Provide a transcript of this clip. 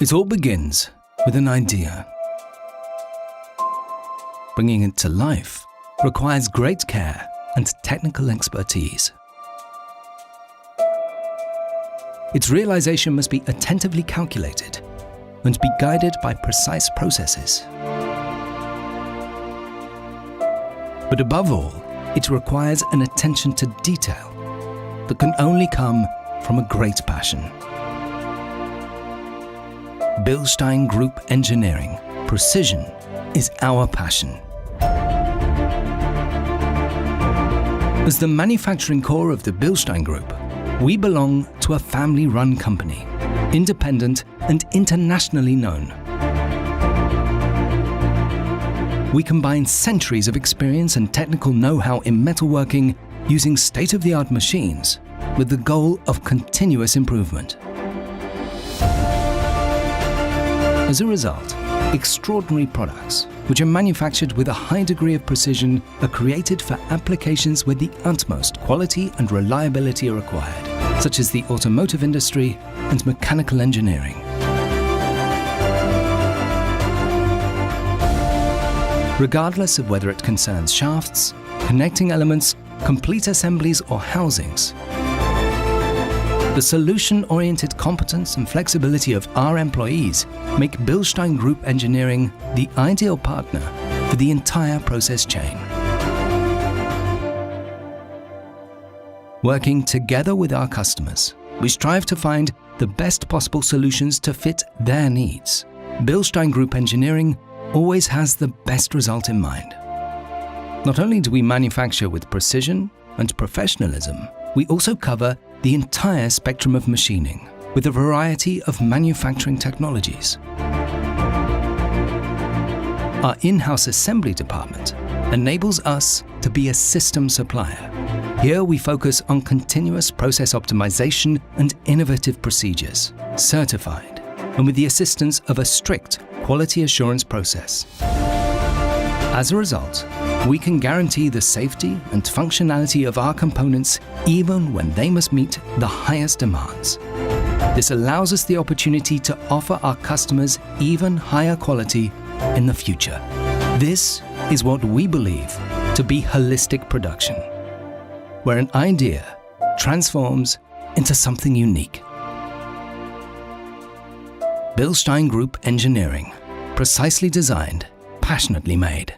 It all begins with an idea. Bringing it to life requires great care and technical expertise. Its realization must be attentively calculated and be guided by precise processes. But above all, it requires an attention to detail that can only come from a great passion. Bilstein Group Engineering. Precision is our passion. As the manufacturing core of the Bilstein Group, we belong to a family-run company, independent and internationally known. We combine centuries of experience and technical know-how in metalworking using state-of-the-art machines with the goal of continuous improvement. As a result, extraordinary products, which are manufactured with a high degree of precision, are created for applications where the utmost quality and reliability are required, such as the automotive industry and mechanical engineering. Regardless of whether it concerns shafts, connecting elements, complete assemblies or housings, the solution-oriented competence and flexibility of our employees make Bilstein Group Engineering the ideal partner for the entire process chain. Working together with our customers, we strive to find the best possible solutions to fit their needs. Bilstein Group Engineering always has the best result in mind. Not only do we manufacture with precision and professionalism, we also cover the entire spectrum of machining with a variety of manufacturing technologies. Our in-house assembly department enables us to be a system supplier. Here we focus on continuous process optimization and innovative procedures, certified, and with the assistance of a strict quality assurance process. As a result, we can guarantee the safety and functionality of our components even when they must meet the highest demands. This allows us the opportunity to offer our customers even higher quality in the future. This is what we believe to be holistic production, where an idea transforms into something unique. Bilstein Group Engineering. Precisely designed, passionately made.